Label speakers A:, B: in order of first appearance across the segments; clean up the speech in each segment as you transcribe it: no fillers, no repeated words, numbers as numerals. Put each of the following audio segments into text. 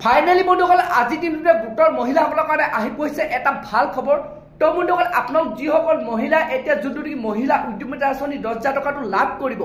A: Finally বন্ধুসকল আজি দিনটোতে গোটৰ মহিলাসকলৰ কাৰণে আহি পৰিছে এটা ভাল খবৰ। তো বন্ধুসকল আপোনালোক যিসকল মহিলা এতিয়া যোনটো মহিলা উদ্যমিতা আঁচনি 10,000 টকাটো লাভ কৰিব,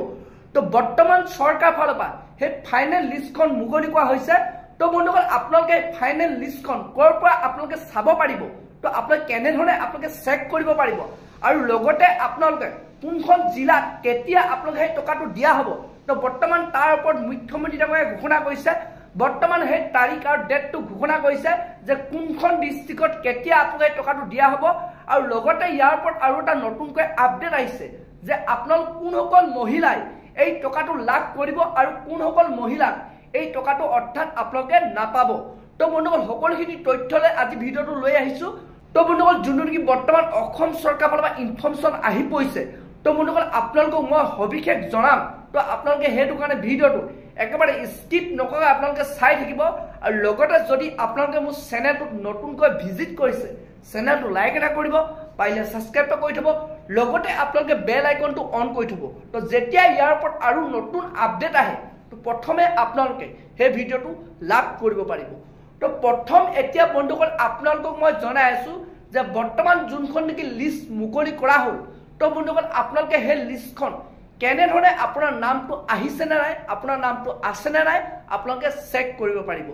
A: তো বৰ্তমান চৰকাৰ ফালৰ পৰা সেই ফাইনেল লিষ্টখন মুকলি কৰা হৈছে। তো বন্ধুসকল আপোনালোকে ফাইনেল লিষ্টখন ক'ৰ পৰা আপোনালোকে চাব পাৰিব, তো আপোনালোকে কেনেধৰণে আপোনালোকে চেক কৰিব পাৰিব, আৰু লগতে আপোনালোকে কোনখন জিলাত কেতিয়া আপোনালোকে সেই টকাটো দিয়া হ'ব, তো বৰ্তমান তাৰ ওপৰত মুখ্যমন্ত্ৰী ডাঙৰীয়াই ঘোষণা কৰিছে। বৰ্তমান সেই তাৰিখ আৰু ডেটটো ঘোষণা কৰিছে যে কোনখন ডিষ্ট্ৰিক্টত কেতিয়া আপোনালোকে টকাটো দিয়া হ'ব, আৰু লগতে ইয়াৰ ওপৰত আৰু এটা নতুনকৈ আপডেট আহিছে যে আপোনালোক কোনসকল মহিলাই এই টকাটো লাভ কৰিব আৰু কোনসকল মহিলাক এই টকাটো অৰ্থাৎ আপোনালোকে নাপাব। তো বন্ধুসকল সকলোখিনি তথ্যলৈ আজি ভিডিঅ'টো লৈ আহিছোঁ। তো বন্ধুসকল যোনটো নেকি বৰ্তমান অসম চৰকাৰৰ ফালৰ পৰা ইনফৰ্মেশ্যন আহি পৰিছে, তো বন্ধুসকল আপোনালোকক মই সবিশেষ জনাম। তো আপোনালোকে সেইটো কাৰণে ভিডিঅ'টো একেবাৰে স্কিপ নকৰাকৈ আপোনালোকে চাই থাকিব, আৰু লগতে যদি আপোনালোকে মোৰ চেনেলটোত নতুনকৈ ভিজিট কৰিছে চেনেলটো লাইক এটা কৰিব, পাৰিলে ছাবস্ক্ৰাইবটো কৰি থ'ব, লগতে আপোনালোকে বেল আইকনটো অন কৰি থ'ব। তো যেতিয়া ইয়াৰ ওপৰত আৰু নতুন আপডেট আহে, তো প্ৰথমে আপোনালোকে সেই ভিডিঅ'টো লাভ কৰিব পাৰিব। তো প্ৰথম এতিয়া বন্ধুসকল আপোনালোকক মই জনাই আছোঁ যে বৰ্তমান যোনখন নেকি লিষ্ট মুকলি কৰা হ'ল, তো বন্ধুসকল আপোনালোকে সেই লিষ্টখন কেনেধৰণে আপোনাৰ নামটো আহিছেনে নাই, আপোনাৰ নামটো আছেনে নাই আপোনালোকে চেক কৰিব পাৰিব।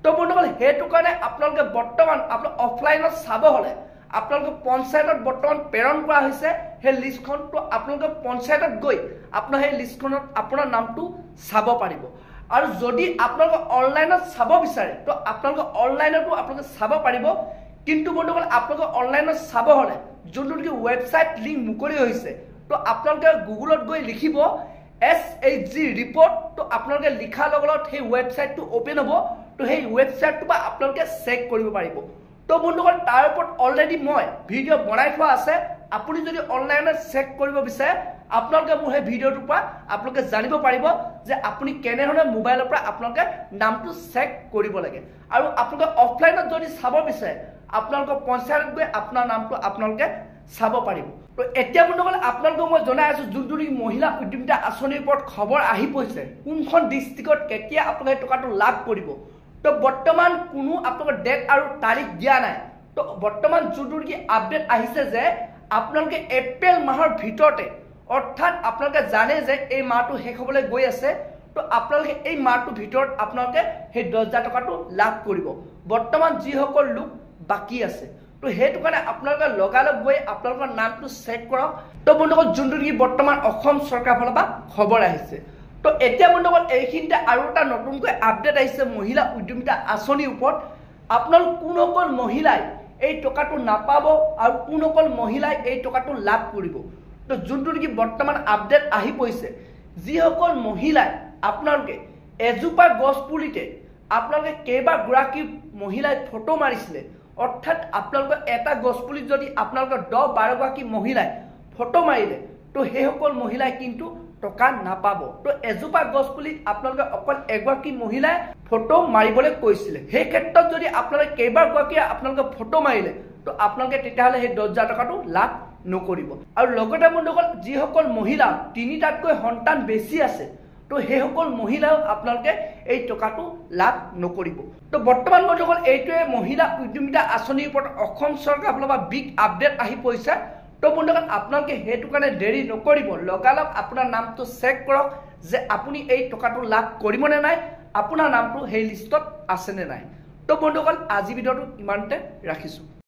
A: তো বন্ধুসকল সেইটো কাৰণে আপোনালোকে বৰ্তমান আপোনালোক অফলাইনত চাব হ'লে আপোনালোকে পঞ্চায়তত বৰ্তমান প্ৰেৰণ কৰা হৈছে সেই লিষ্টখন। তো আপোনালোকে পঞ্চায়তত গৈ আপোনাৰ সেই লিষ্টখনত আপোনাৰ নামটো চাব পাৰিব। আৰু যদি আপোনালোকে অনলাইনত চাব বিচাৰে, তো আপোনালোকে অনলাইনতো আপোনালোকে চাব পাৰিব। কিন্তু বন্ধুসকল আপোনালোকে অনলাইনত চাব হ'লে যোনটো নেকি ৱেবছাইট লিংক মুকলি হৈছে, তো আপোনালোকে গুগলত গৈ লিখিব SHG ৰিপৰ্ট। তো আপোনালোকে লিখাৰ লগে লগত সেই ৱেবছাইটটো অ'পেন হ'ব। তো সেই ৱেবছাইটটোৰ পৰা আপোনালোকে চেক কৰিব পাৰিব। তো বন্ধুসকল তাৰ ওপৰত অলৰেডি মই ভিডিঅ' বনাই থোৱা আছে। আপুনি যদি অনলাইনত চেক কৰিব বিচাৰে আপোনালোকে মোৰ সেই ভিডিঅ'টোৰ পৰা আপোনালোকে জানিব পাৰিব যে আপুনি কেনেধৰণে মোবাইলৰ পৰা আপোনালোকে নামটো চেক কৰিব লাগে। আৰু আপোনালোকে অফলাইনত যদি চাব বিচাৰে আপোনালোকৰ পঞ্চায়তত গৈ আপোনাৰ নামটো আপোনালোকে চাব পাৰিব। তো এতিয়া বন্ধুসকল আপোনালোকক মই জনাই আছোঁ যোনটো নেকি মহিলা উদ্যমিতা আঁচনিৰ ওপৰত খবৰ আহি পৰিছে, কোনখন ডিষ্ট্ৰিক্টত কেতিয়া আপোনালোকে টকাটো লাভ কৰিব। তো বৰ্তমান কোনো আপোনালোকৰ ডেট আৰু তাৰিখ দিয়া নাই। তো বৰ্তমান যোনটো নেকি আপডেট আহিছে যে আপোনালোকে এপ্ৰিল মাহৰ ভিতৰতে, অৰ্থাৎ আপোনালোকে জানে যে এই মাহটো শেষ হ'বলৈ গৈ আছে, তো আপোনালোকে এই মাহটোৰ ভিতৰত আপোনালোকে সেই 10,000 টকাটো লাভ কৰিব বৰ্তমান যিসকল লোক বাকী আছে। তো সেইটো কাৰণে আপোনালোকে লগালগ গৈ আপোনালোকৰ নামটো চেক কৰক। তো বন্ধুসকল যোনটো নেকি বৰ্তমান অসম চৰকাৰৰ ফালৰ পৰা খবৰ আহিছে। তো এতিয়া বন্ধুসকল এইখিনিতে আৰু এটা নতুনকৈ আপডেট আহিছে মহিলা উদ্যমিতা আঁচনিৰ ওপৰত। আপোনালোক কোনসকল মহিলাই এই টকাটো নাপাব আৰু কোনসকল মহিলাই এই টকাটো লাভ কৰিব। তো যোনটো নেকি বৰ্তমান আপডেট আহি পৰিছে, যিসকল মহিলাই আপোনালোকে এজোপা গছ পুলিতে আপোনালোকে কেইবাগৰাকী মহিলাই ফটো মাৰিছিলে, অৰ্থাৎ আপোনালোকৰ এটা গছ পুলিত যদি আপোনালোকৰ 10-12 গৰাকী মহিলাই ফটো মাৰিলে, তো সেইসকল মহিলাই কিন্তু টকা নাপাব। তো এজোপা গছ পুলিত আপোনালোকে অকল এগৰাকী মহিলাই ফটো মাৰিবলৈ কৈছিলে। সেই ক্ষেত্ৰত যদি আপোনালোকে কেইবাগৰাকীয়ে আপোনালোকে ফটো মাৰিলে, তো আপোনালোকে তেতিয়াহ'লে সেই 10,000 টকাটো লাভ নকৰিব। আৰু লগতে বন্ধুসকল যিসকল মহিলা 3টাতকৈ সন্তান বেছি আছে, তো সেইসকল মহিলাও আপোনালোকে এই টকাটো লাভ নকৰিব। তো বৰ্তমান বন্ধুসকল এইটোৱে মহিলা উদ্যমিতা আঁচনিৰ ওপৰত অসম চৰকাৰৰ ফালৰ পৰা বিগ আপডেট আহি পৰিছে। তো বন্ধুসকল আপোনালোকে সেইটো কাৰণে দেৰি নকৰিব, লগালগ আপোনাৰ নামটো চেক কৰক যে আপুনি এই টকাটো লাভ কৰিবনে নাই, আপোনাৰ নামটো সেই লিষ্টত আছেনে নাই। তো বন্ধুসকল আজি ভিডিঅ'টো ইমানতে ৰাখিছোঁ।